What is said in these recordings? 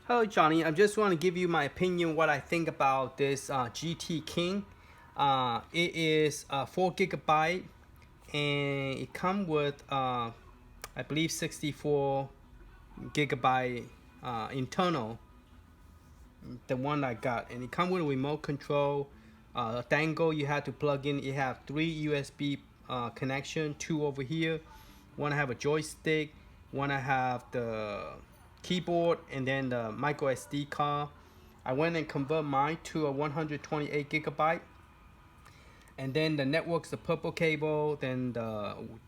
Hello Johnny, I just want to give you my opinion what I think about this GT King. It is 4 GB and it comes with I believe 64 GB internal, the one I got, and it comes with a remote control, a dangle you have to plug in. You have 3 USB connection, 2 over here. One I have a joystick, one I have the keyboard, and then the microSD card. I went and convert mine to a 128 GB, and then the network's the purple cable. Then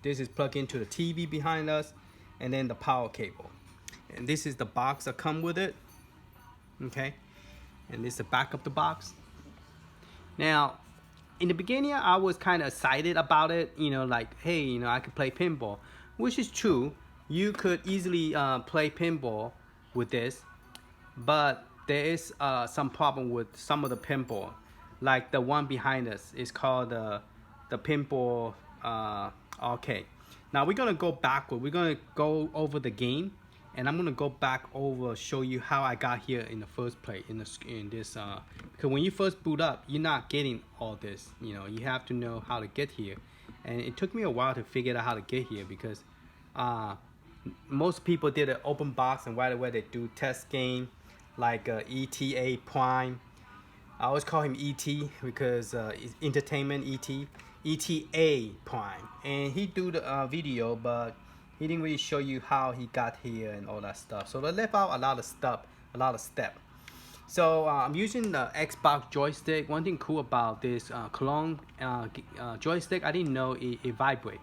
this is plugged into the TV behind us, and then the power cable. And this is the box that come with it. Okay, and this is the back of the box. Now, in the beginning, I was kind of excited about it. Like, hey, I could play pinball, which is true. You could easily play pinball with this, but there is some problem with some of the pinball, like the one behind us is called the Pinball arcade. Now we're gonna go backward. We're gonna go over the game, and I'm gonna go back over, show you how I got here in the first place in this because when you first boot up, you're not getting all this. You have to know how to get here, and it took me a while to figure out how to get here because most people did an open box, and right away they do test game like ETA Prime. I always call him ET because it's entertainment ETA Prime, and he do the video, but he didn't really show you how he got here and all that stuff. So they left out a lot of stuff, a lot of steps. So I'm using the Xbox joystick. One thing cool about this clone joystick, I didn't know it vibrates.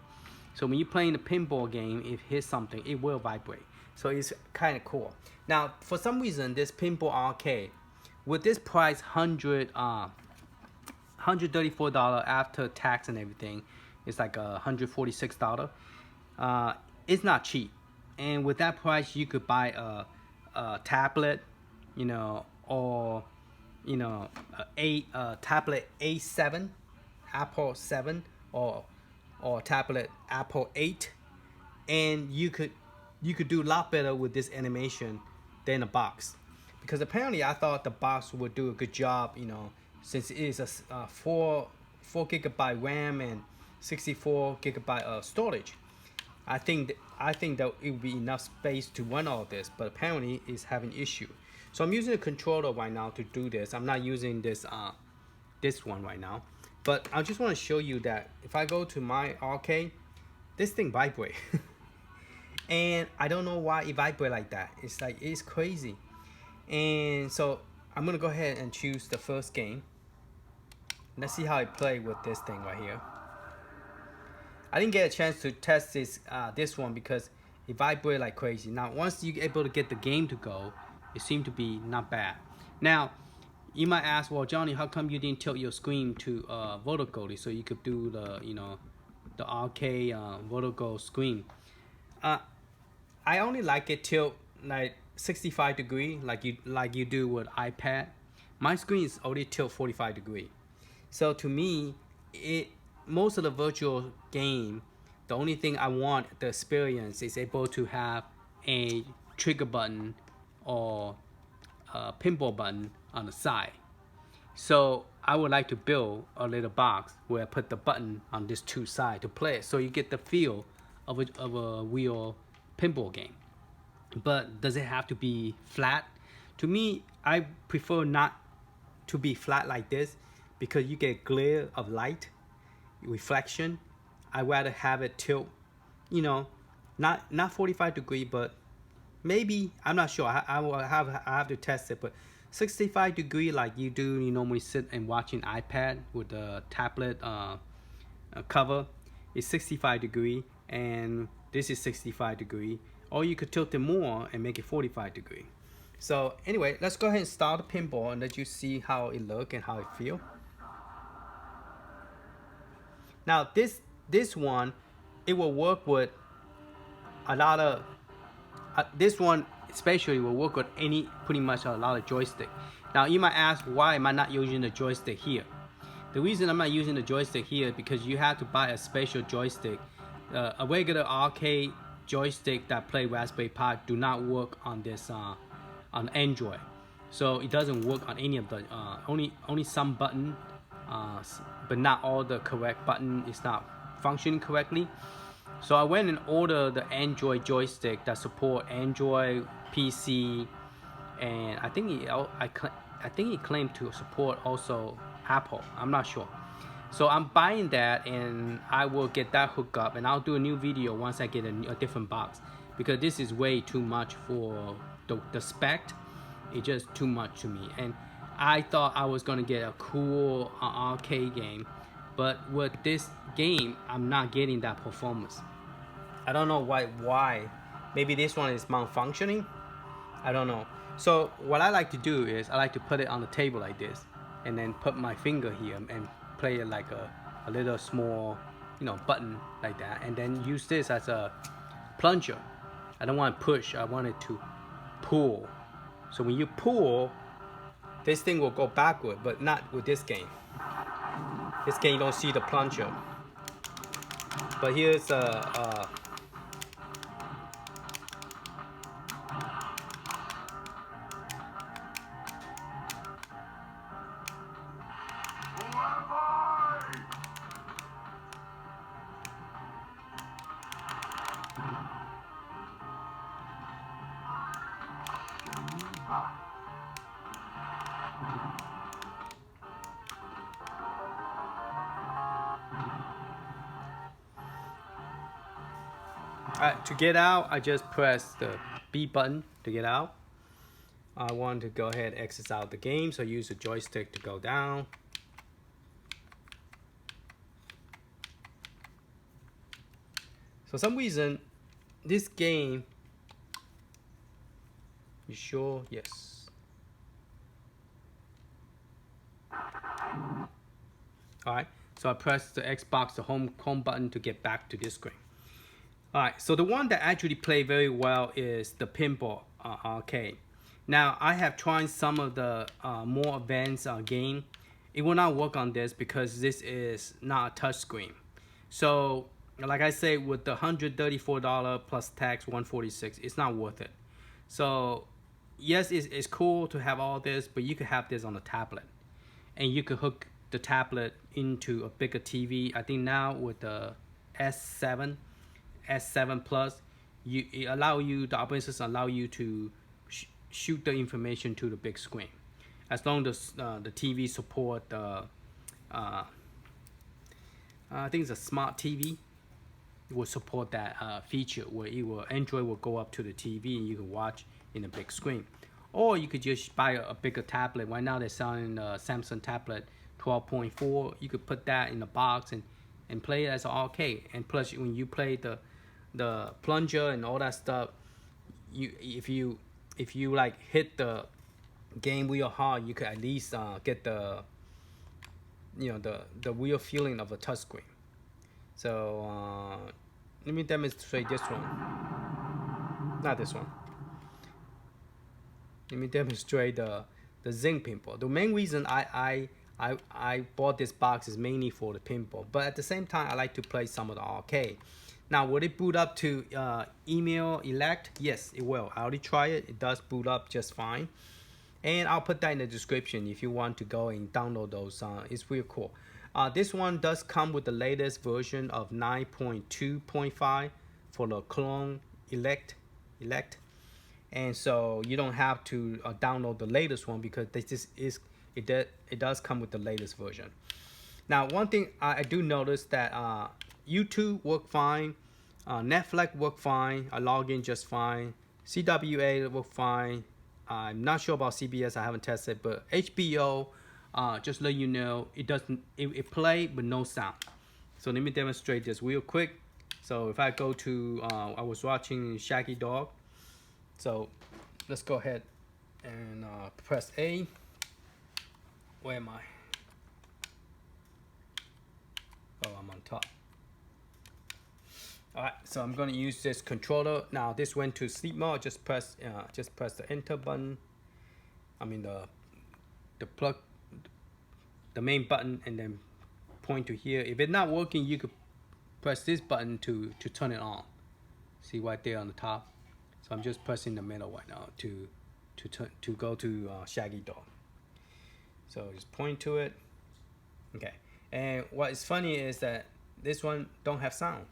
So when you're playing the pinball game, if it hits something, it will vibrate. So it's kind of cool. Now, for some reason, this pinball arcade, with this price, $134 after tax and everything, it's like $146. It's not cheap. And with that price, you could buy a tablet, or a tablet A7, Apple 7, or tablet Apple 8, and you could do a lot better with this animation than a box, because apparently I thought the box would do a good job, since it is a 4 GB RAM and 64 GB of storage. I think that it would be enough space to run all this, but apparently it's having issue. So I'm using a controller right now to do this. I'm not using this one right now. But I just want to show you that if I go to my arcade, this thing vibrates. And I don't know why it vibrates like that. It's crazy. And so I'm going to go ahead and choose the first game. Let's see how I play with this thing right here. I didn't get a chance to test this one because it vibrates like crazy. Now, once you're able to get the game to go, it seems to be not bad. Now, you might ask, well, Johnny, how come you didn't tilt your screen to vertical so you could do the the arcade vertical screen? I only like it tilt like 65 degree, like you do with iPad. My screen is already tilt 45 degree. So to me, most of the virtual game, the only thing I want the experience is able to have a trigger button or a pinball button on the side. So I would like to build a little box where I put the button on these two sides to play it, so you get the feel of a real pinball game. But does it have to be flat? To me, I prefer not to be flat like this because you get glare of light, reflection. I'd rather have it tilt, not 45 degree, but maybe, I'm not sure. I have to test it, but 65 degree, like you normally sit and watching iPad with the tablet cover, is 65 degree, and this is 65 degree. Or you could tilt it more and make it 45 degree. So anyway, let's go ahead and start the pinball and let you see how it look and how it feel. Now this one, it will work with a lot of this one especially will work with pretty much a lot of joystick. Now you might ask, why am I not using the joystick here? The reason I'm not using the joystick here is because you have to buy a special joystick. A regular arcade joystick that play Raspberry Pi do not work on this on Android. So it doesn't work on any of the only some button, but not all the correct button is not functioning correctly. So I went and ordered the Android joystick that support Android, PC, and I think he claimed to support also Apple. I'm not sure. So I'm buying that, and I will get that hooked up, and I'll do a new video once I get a different box, because this is way too much for the spec. It's just too much to me, and I thought I was gonna get a cool arcade game, but with this game I'm not getting that performance. I don't know why. Maybe this one is malfunctioning. I don't know. So what I like to do is I like to put it on the table like this, and then put my finger here and play it like a little small, button like that, and then use this as a plunger. I don't want to push. I want it to pull. So when you pull, this thing will go backward, but not with this game. This game you don't see the plunger. But here's Alright, to get out, I just press the B button to get out. I want to go ahead and exit out the game, so use the joystick to go down. For some reason, this game, you sure? Yes. Alright, so I press the Xbox, the home button to get back to this screen. Alright, so the one that actually play very well is the Pinball arcade. Now, I have tried some of the more advanced game. It will not work on this because this is not a touch screen. So, like I say, with the $134 plus tax, $146, it's not worth it. So, yes, it's cool to have all this, but you could have this on a tablet. And you could hook the tablet into a bigger TV. I think now with the S7 Plus, the operating system allow you to shoot the information to the big screen, as long as the TV support I think it's a smart TV. It will support that feature where Android will go up to the TV and you can watch in a big screen. Or you could just buy a bigger tablet. Right now they're selling the Samsung tablet 12.4. You could put that in the box and play it as an arcade. And plus, when you play the plunger and all that stuff, if you like hit the game real hard, you could at least get the real feeling of a touchscreen. So let me demonstrate this one. Not this one. Let me demonstrate the Zing Pinball. The main reason I bought this box is mainly for the pinball, but at the same time I like to play some of the arcade. Now, will it boot up to email elect? Yes, it will. I already tried it. It does boot up just fine. And I'll put that in the description if you want to go and download those. It's real cool. This one does come with the latest version of 9.2.5 for the clone elect. And so you don't have to download the latest one because it does come with the latest version. Now, one thing I do notice that YouTube work fine, Netflix work fine, I log in just fine, CWA work fine. I'm not sure about CBS, I haven't tested, but HBO, just let you know, it play but no sound. So let me demonstrate this real quick. So if I go to, I was watching Shaggy Dog. So let's go ahead and press A. Where am I? Oh, I'm on top. All right, so I'm going to use this controller. Now this went to sleep mode. Just press the enter button. I mean the plug, the main button, and then point to here. If it's not working, you could press this button to turn it on. See right there on the top. So I'm just pressing the middle right now to to go to Shaggy Dog. So just point to it. Okay. And what is funny is that this one don't have sound.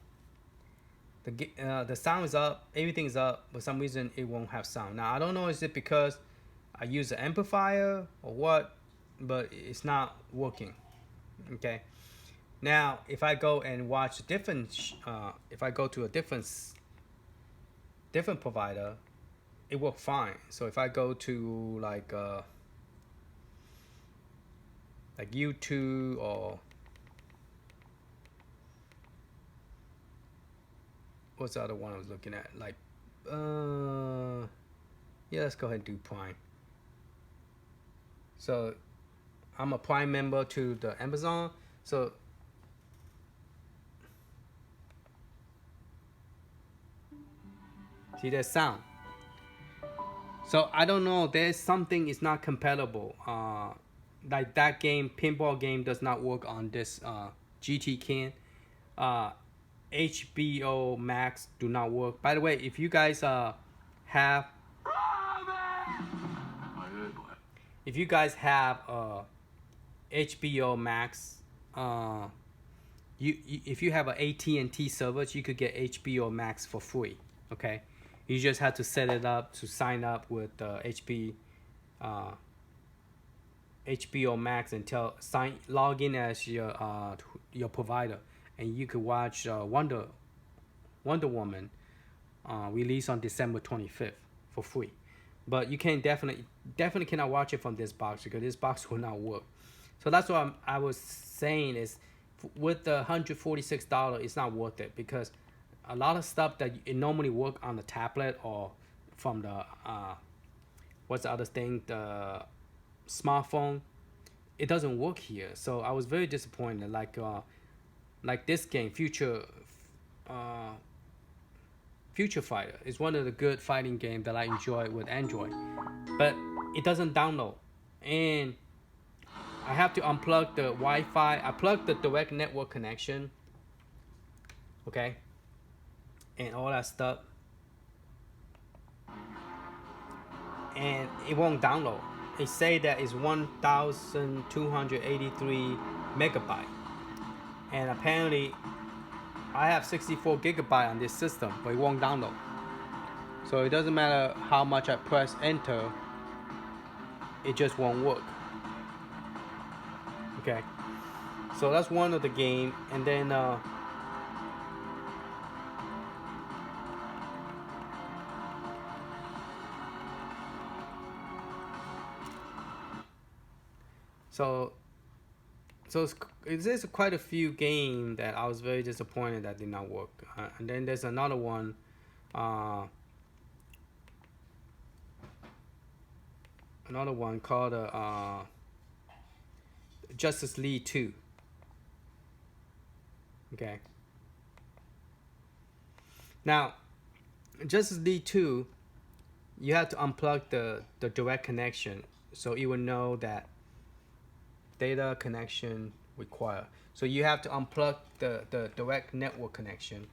The sound is up, everything is up. For some reason, it won't have sound. Now I don't know, is it because I use an amplifier or what? But it's not working. Okay. Now if I go and watch different, if I go to a different provider, it works fine. So if I go to like YouTube or what's the other one I was looking at? Like, yeah, let's go ahead and do Prime. So I'm a Prime member to the Amazon. So see, there's sound. So I don't know, there's something is not compatible. Like that game, pinball game, does not work on this GT can. HBO Max do not work. By the way, if you guys have HBO Max, if you have an AT&T service, you could get HBO Max for free. Okay, you just have to set it up to sign up with HBO Max and log in as your provider, and you could watch Wonder Woman released on December 25th for free. But you can definitely cannot watch it from this box because this box will not work. So that's what I was saying is, with the $146, it's not worth it, because a lot of stuff that it normally work on the tablet or from the what's the other thing, the smartphone, it doesn't work here. So I was very disappointed. Like this game, Future Fighter is one of the good fighting games that I enjoy with Android, but it doesn't download, and I have to unplug the Wi-Fi. I plugged the direct network connection, okay, and all that stuff, and it won't download. It say that it's 1,283 megabyte, and apparently I have 64 gigabyte on this system, but it won't download. So it doesn't matter how much I press enter, it just won't work. Okay, so that's one of the game. And then so there's quite a few games that I was very disappointed that did not work. And then there's another one, called Justice League 2. Okay. Now, Justice League 2, you have to unplug the direct connection, so it will know that data connection required. So you have to unplug the direct network connection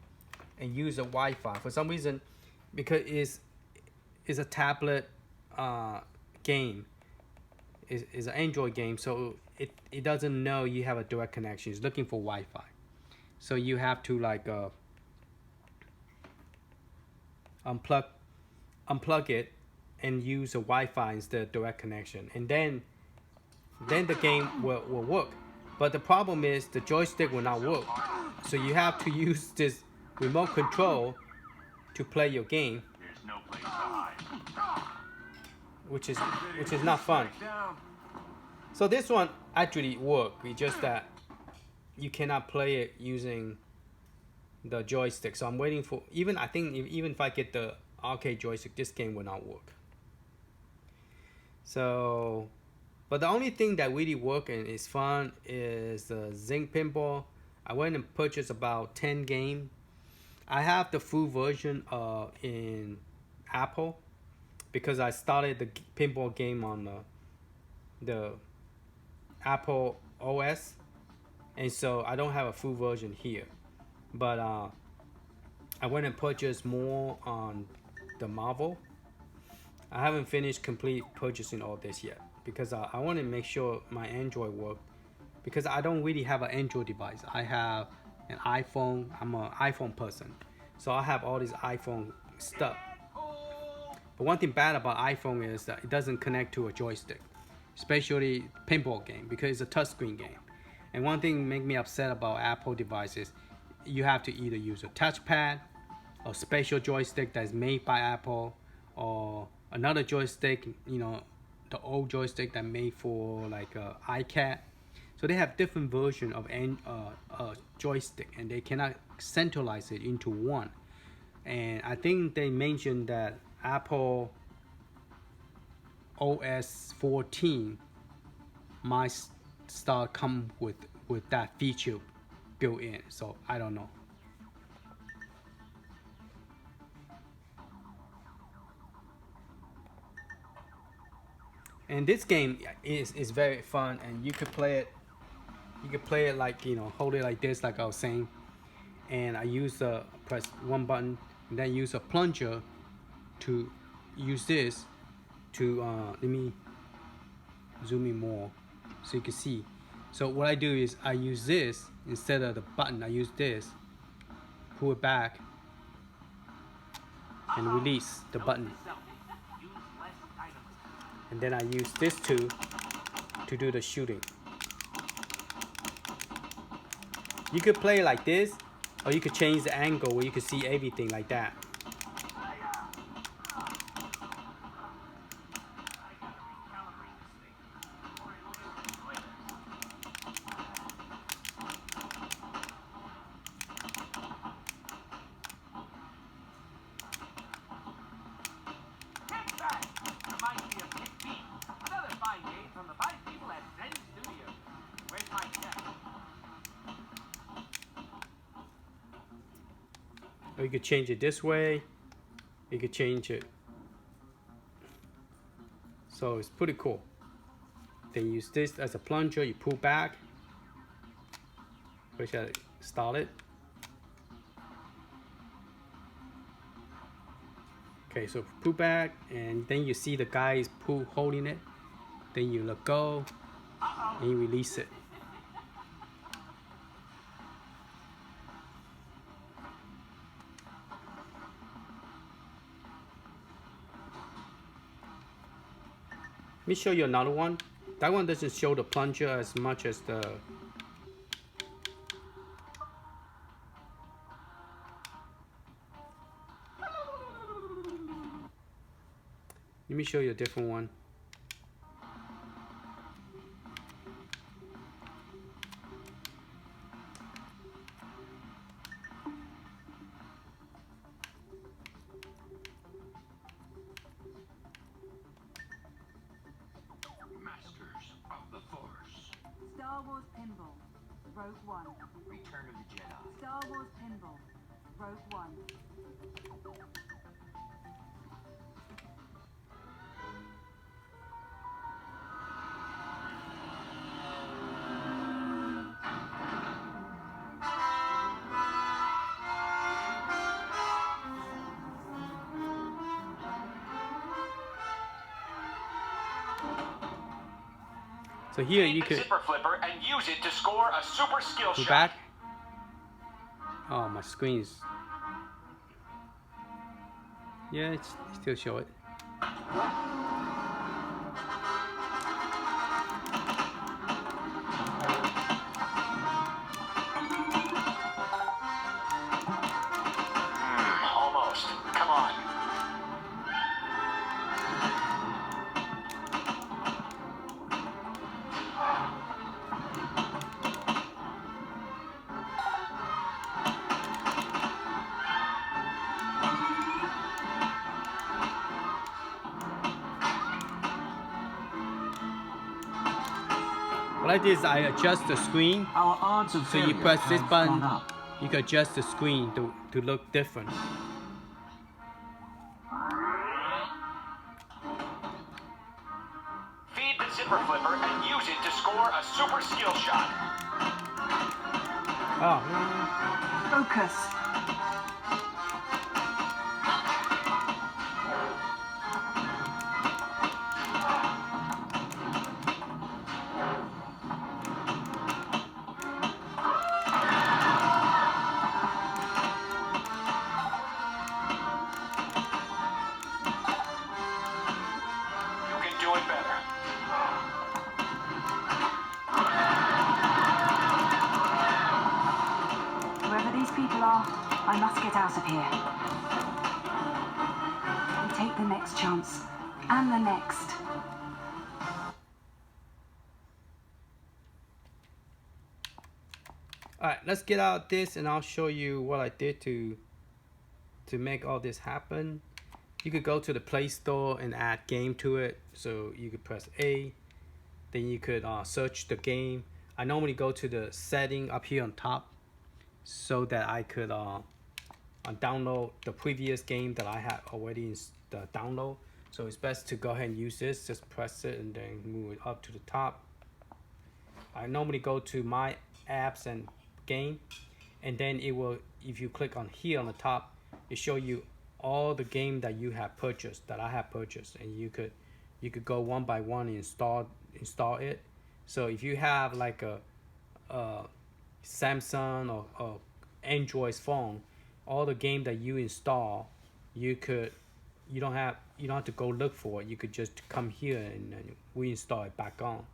and use a Wi-Fi. For some reason, because it's a tablet game, is an Android game, so it doesn't know you have a direct connection. It's looking for Wi-Fi. So you have to like unplug it and use a Wi-Fi instead of direct connection, and then the game will work. But the problem is the joystick will not work. So you have to use this remote control to play your game, which is not fun. So this one actually worked. It's just that you cannot play it using the joystick. So I'm waiting for, even if I get the arcade joystick, this game will not work. So, but the only thing that really work and is fun is the Zinc Pinball. I went and purchased about 10 games. I have the full version in Apple, because I started the pinball game on the Apple OS, and so I don't have a full version here. But I went and purchased more on the Marvel. I haven't finished complete purchasing all this yet because I want to make sure my Android work, because I don't really have an Android device. I have an iPhone. I'm an iPhone person, so I have all this iPhone stuff. But one thing bad about iPhone is that it doesn't connect to a joystick, especially pinball game, because it's a touchscreen game. And one thing make me upset about Apple devices, you have to either use a touchpad, a special joystick that's made by Apple, or another joystick, you know, the old joystick that made for like iCat. So they have different version of joystick, and they cannot centralize it into one. And I think they mentioned that Apple OS 14 might start come with that feature built in. So I don't know. And this game is very fun, and you could play it. You could play it like, you know, hold it like this, like I was saying. And I use press one button, and then use a plunger to use this to let me zoom in more so you can see. So what I do is I use this instead of the button. I use this, pull it back, and release the button. And then I use this to do the shooting. You could play like this, or you could change the angle where you can see everything like that. Or you could change it this way. You could change it. So it's pretty cool. Then use this as a plunger. You pull back. First, I start it. Okay, so pull back, and then you see the guy is holding it. Then you let go, and you release it. Let me show you another one. That one doesn't show the plunger as much as the... Let me show you a different one. Star Wars Pinball, Rogue One. Return of the Jedi. Star Wars Pinball, Rogue One. So here you Take could the zipper flipper and use it to score a super skill go shot. back. Oh, my screen's... Yeah, it's still show it. Almost. Come on. What I did is I adjust the screen. Our odds of So you failure press this have button, gone up. you can adjust the screen to look different. Feed the zipper flipper and use it to score a super skill shot. Oh, Focus. I must get out of here. We take the next chance. And the next. Alright, let's get out this and I'll show you what I did to make all this happen. You could go to the Play Store and add game to it. So you could press A, then you could search the game. I normally go to the setting up here on top so that I could download the previous game that I had already download. So it's best to go ahead and use this. Just press it and then move it up to the top. I normally go to my apps and game, and then it will, if you click on here on the top, it show you all the game that you have purchased, that I have purchased, and you could go one by one and install it. So if you have like a Samsung or Android phone, all the game that you install, you don't have to go look for it. You could just come here and reinstall it back on.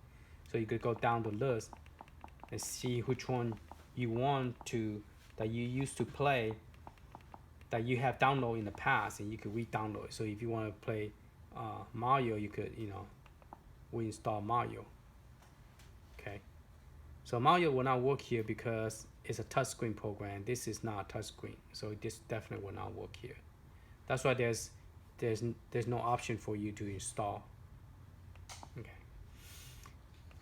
So you could go down the list and see which one you want that you used to play, that you have downloaded in the past, and you could re-download it. So if you want to play Mario, you could reinstall Mario. Okay, so Mario will not work here because it's a touchscreen program. This is not a touchscreen, so this definitely will not work here. That's why there's no option for you to install. Okay.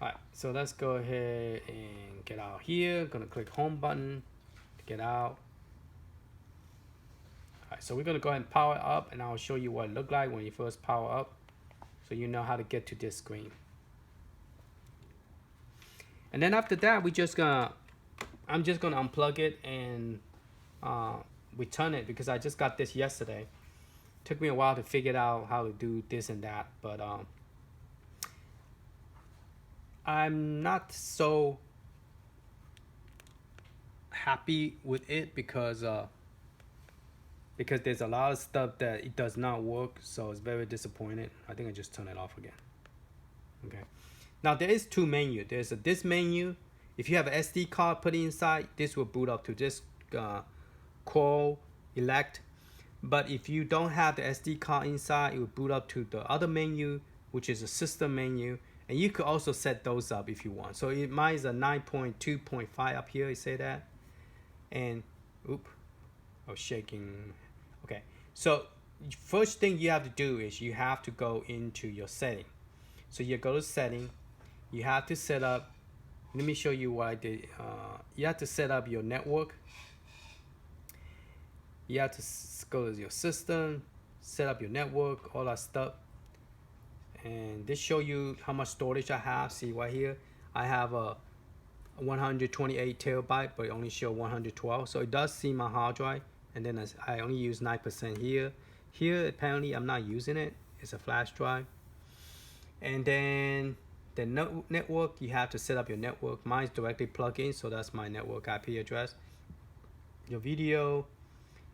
Alright, so let's go ahead and get out here. Gonna click home button to get out. Alright, so we're gonna go ahead and power up, and I'll show you what it looked like when you first power up, so you know how to get to this screen. And then after that, I'm just gonna unplug it and return it, because I just got this yesterday. Took me a while to figure out how to do this and that, but I'm not so happy with it because there's a lot of stuff that it does not work, so it's very disappointed. I think I just turn it off again. Okay, now there is two menus. There's this menu. If you have an SD card put inside, this will boot up to this Core Elect. But if you don't have the SD card inside, it will boot up to the other menu, which is a system menu. And you could also set those up if you want. So mine is a 9.2.5 up here, you say that. And, oop, I was shaking. Okay, so first thing you have to do is you have to go into your setting. So you go to setting, you have to set up, let me show you what I did. You have to set up your network. You have to go to your system, set up your network, all that stuff. And this show you how much storage I have. See right here, I have a 128 terabyte, but it only show 112. So it does see my hard drive. And then I only use 9% here. Here apparently I'm not using it. It's a flash drive. And then the network, you have to set up your network. Mine's directly plugged in, so that's my network IP address. Your video,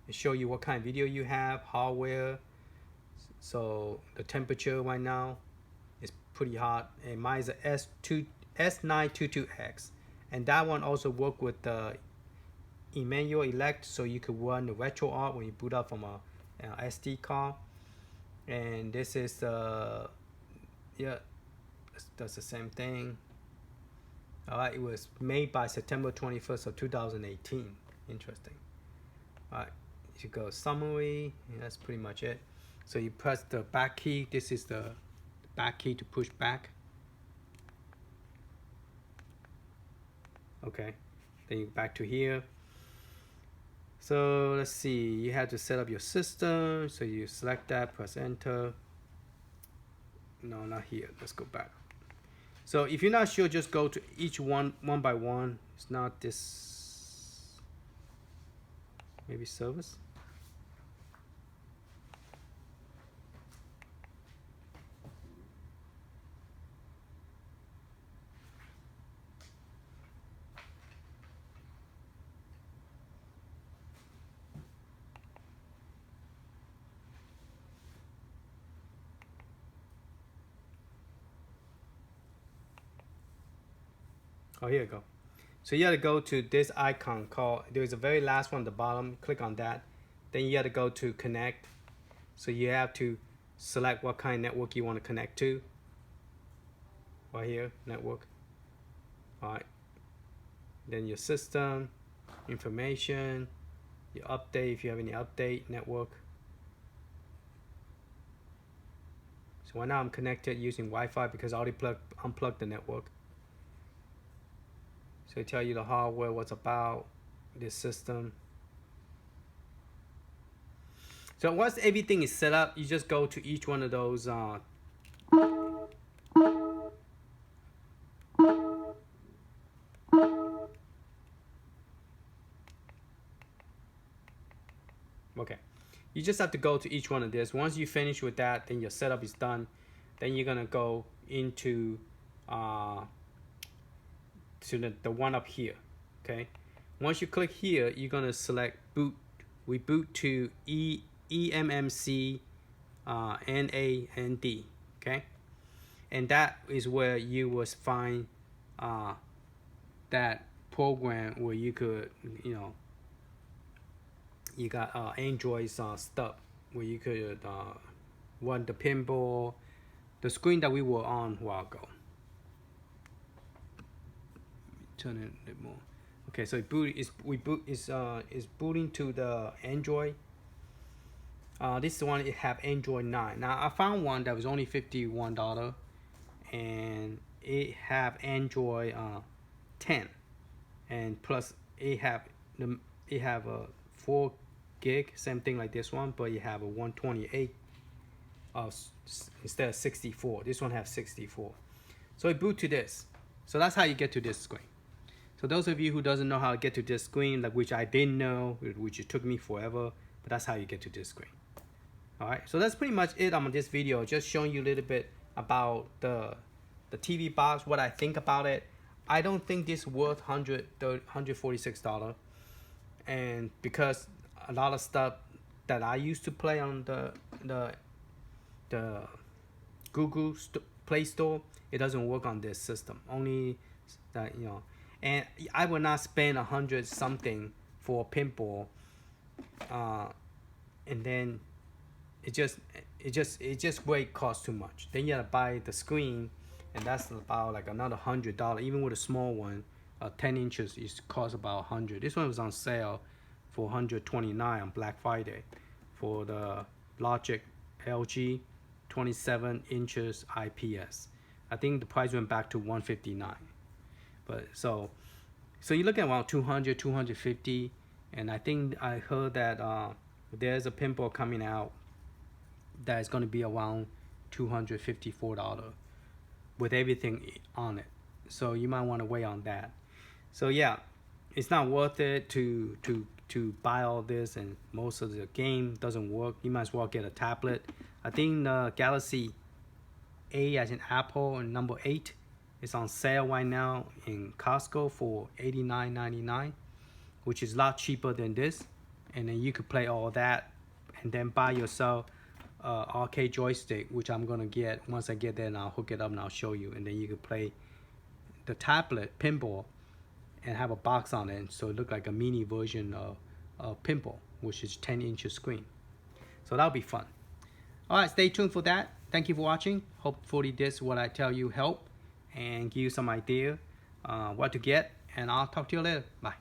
it show you what kind of video you have, hardware. So the temperature right now is pretty hot, and mine is a S922X, and that one also work with the Emmanuel Elect, so you could run the RetroArch when you boot up from a SD card. And this is yeah, that's the same thing. All right, it was made by September 21st of 2018. Interesting. All right, you go summary, and that's pretty much it. So you press the back key. This is the back key to push back. Okay, then you back to here. So let's see, you have to set up your system. So you select that, press enter. No, not here. Let's go back. So if you're not sure, just go to each one by one. It's not this, maybe service. Oh, here you go. So you gotta go to this icon called, there's a very last one at the bottom, click on that. Then you gotta go to connect. So you have to select what kind of network you want to connect to. Right here, network. All right. Then your system, information, your update if you have any update, network. So right now I'm connected using Wi-Fi because I already unplugged the network. So it tell you the hardware, what's about this system. So once everything is set up, you just go to each one of those okay, you just have to go to each one of this. Once you finish with that, then your setup is done. Then you're gonna go into to the one up here. Okay, once you click here, you're gonna select boot. We boot to eMMC NA and D. Okay, and that is where you will find that program where you could, you know, you got Android stuff where you could run the pinball, the screen that we were on a while ago. Turn it a bit more. Okay, so is booting to the Android. This one it have Android 9. Now I found one that was only $51, and it have Android 10, and plus it have a 4 gig, same thing like this one, but you have a 128 instead of 64. This one have 64. So it boot to this. So that's how you get to this screen. So those of you who doesn't know how to get to this screen, like which I didn't know, which it took me forever, but that's how you get to this screen. All right, so that's pretty much it on this video, just showing you a little bit about the TV box, what I think about it. I don't think this worth $146, and because a lot of stuff that I used to play on the Google Play Store, it doesn't work on this system. Only that, you know, and I would not spend $100 something for a pinball, and then it just weight costs too much. Then you gotta buy the screen, and that's about like another $100. Even with a small one, 10 inches, it costs about $100. This one was on sale for $129 on Black Friday for the Logic LG 27 inches IPS. I think the price went back to $159. But so you look at around 200, 250, and I think I heard that there's a pinball coming out that is going to be around $254 with everything on it. So you might want to wait on that. So yeah, it's not worth it to buy all this, and most of the game doesn't work. You might as well get a tablet. I think the Galaxy A as in Apple and number 8 is on sale right now in Costco for $89.99, which is a lot cheaper than this. And then you could play all that, and then buy yourself arcade joystick, which I'm gonna get once I get there, and I'll hook it up and I'll show you. And then you could play the tablet pinball and have a box on it, so it look like a mini version of pinball, which is 10 inches screen. So that'll be fun. All right, stay tuned for that. Thank you for watching. Hopefully this, what I tell you, help and give you some idea what to get, and I'll talk to you later. Bye.